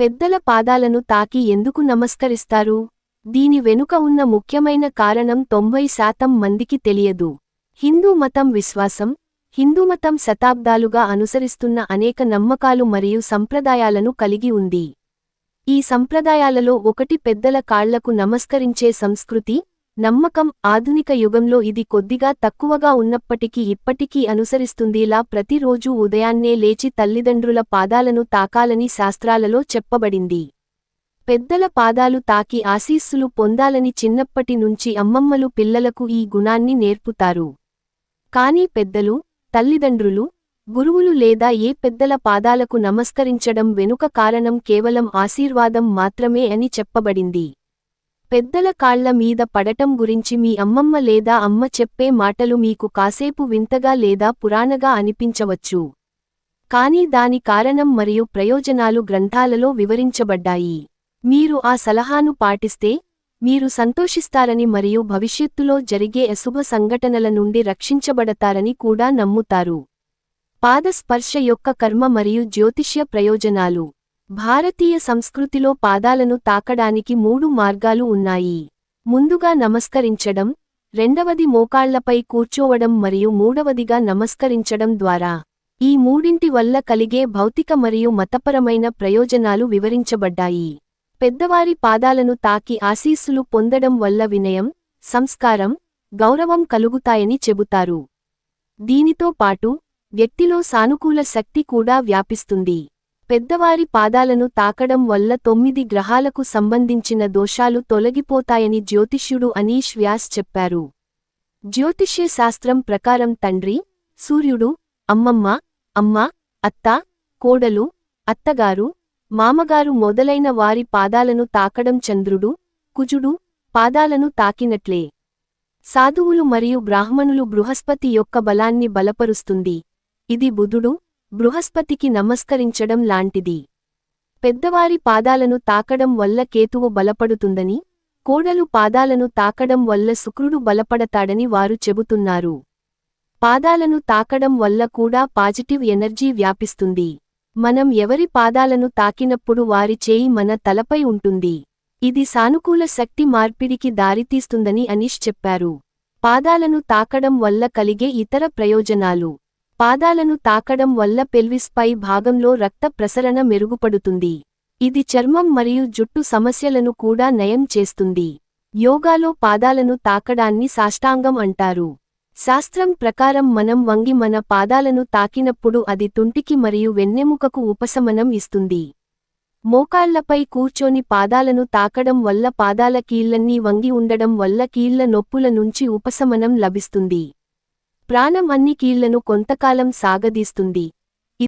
పెద్దల పాదాలను తాకి ఎందుకు నమస్కరిస్తారు? దీని వెనుక ఉన్న ముఖ్యమైన కారణం 90% మందికి తెలియదు. హిందూ మతం విశ్వాసం. హిందూమతం శతాబ్దాలుగా అనుసరిస్తున్న అనేక నమ్మకాలు మరియు సంప్రదాయాలను కలిగి ఉంది. ఈ సంప్రదాయాలలో ఒకటి పెద్దల కాళ్లకు నమస్కరించే సంస్కృతి, నమ్మకం. ఆధునిక యుగంలో ఇది కొద్దిగా తక్కువగా ఉన్నప్పటికీ ఇప్పటికీ అనుసరిస్తుందిలా ప్రతిరోజూ ఉదయాన్నే లేచి తల్లిదండ్రుల పాదాలను తాకాలని శాస్త్రాలలో చెప్పబడింది. పెద్దల పాదాలు తాకి ఆశీస్సులు పొందాలని చిన్నప్పటి నుంచి అమ్మమ్మలు పిల్లలకు ఈ గుణాన్ని నేర్పుతారు. కానీ పెద్దలు, తల్లిదండ్రులు, గురువులు లేదా ఏ పెద్దల పాదాలకు నమస్కరించడం వెనుక కారణం కేవలం ఆశీర్వాదం మాత్రమే అని చెప్పబడింది. పెద్దల కాళ్ల మీద పడటం గురించి మీ అమ్మమ్మ లేదా అమ్మ చెప్పే మాటలు మీకు కాసేపు వింతగా లేదా పురాణగా అనిపించవచ్చు. కానీ దాని కారణం మరియు ప్రయోజనాలు గ్రంథాలలో వివరించబడ్డాయి. మీరు ఆ సలహాను పాటిస్తే మీరు సంతోషిస్తారని మరియు భవిష్యత్తులో జరిగే అశుభ సంఘటనల నుండి రక్షించబడతారని కూడా నమ్ముతారు. పాదస్పర్శ యొక్క కర్మ మరియు జ్యోతిష్య ప్రయోజనాలు. భారతీయ సంస్కృతిలో పాదాలను తాకడానికి 3 మార్గాలు ఉన్నాయి. ముందుగా నమస్కరించడం, రెండవది మోకాళ్లపై కూర్చోవడం మరియు మూడవదిగా నమస్కరించడం ద్వారా. ఈ మూడింటి వల్ల కలిగే భౌతిక మరియు మతపరమైన ప్రయోజనాలు వివరించబడ్డాయి. పెద్దవారి పాదాలను తాకి ఆశీస్సులు పొందడం వల్ల వినయం, సంస్కారం, గౌరవం కలుగుతాయని చెబుతారు. దీనితో పాటు వ్యక్తిలో సానుకూల శక్తి కూడా వ్యాపిస్తుంది. పెద్దవారి పాదాలను తాకడం వల్ల 9 గ్రహాలకు సంబంధించిన దోషాలు తొలగిపోతాయని జ్యోతిష్యుడు అనీష్ వ్యాస్ చెప్పారు. జ్యోతిష్య శాస్త్రం ప్రకారం తండ్రి, సూర్యుడు, అమ్మమ్మ, అమ్మ, అత్త, కోడలు, అత్తగారు, మామగారు మొదలైన వారి పాదాలను తాకడం చంద్రుడు, కుజుడు పాదాలను తాకినట్లే. సాధువులు మరియు బ్రాహ్మణులు బృహస్పతి యొక్క బలాన్ని బలపరుస్తుంది. ఇది బుధుడు, బృహస్పతికి నమస్కరించడం లాంటిది. పెద్దవారి పాదాలను తాకడం వల్ల కేతువు బలపడుతుందని, కోడలు పాదాలను తాకడం వల్ల శుక్రుడు బలపడతాడని వారు చెబుతున్నారు. పాదాలను తాకడం వల్ల కూడా పాజిటివ్ ఎనర్జీ వ్యాపిస్తుంది. మనం ఎవరి పాదాలను తాకినప్పుడు వారి చేయి మన తలపై ఉంటుంది. ఇది సానుకూల శక్తి మార్పిడికి దారితీస్తుందని అనీష్ చెప్పారు. పాదాలను తాకడం వల్ల కలిగే ఇతర ప్రయోజనాలు. పాదాలను తాకడం వల్ల పెల్విస్ పై భాగంలో రక్త ప్రసరణ మెరుగుపడుతుంది. ఇది చర్మం మరియు జుట్టు సమస్యలను కూడా నయం చేస్తుంది. యోగాలో పాదాలను తాకడాన్ని సాష్టాంగం అంటారు. శాస్త్రం ప్రకారం మనం వంగి మన పాదాలను తాకినప్పుడు అది తుంటికి మరియు వెన్నెముకకు ఉపశమనం ఇస్తుంది. మోకాళ్లపై కూర్చొని పాదాలను తాకడం వల్ల పాదాల కీళ్లన్నీ వంగి ఉండడం వల్ల కీళ్ల నొప్పుల నుంచి ఉపశమనం లభిస్తుంది. ప్రాణం అన్ని కీళ్లను కొంతకాలం సాగదీస్తుంది.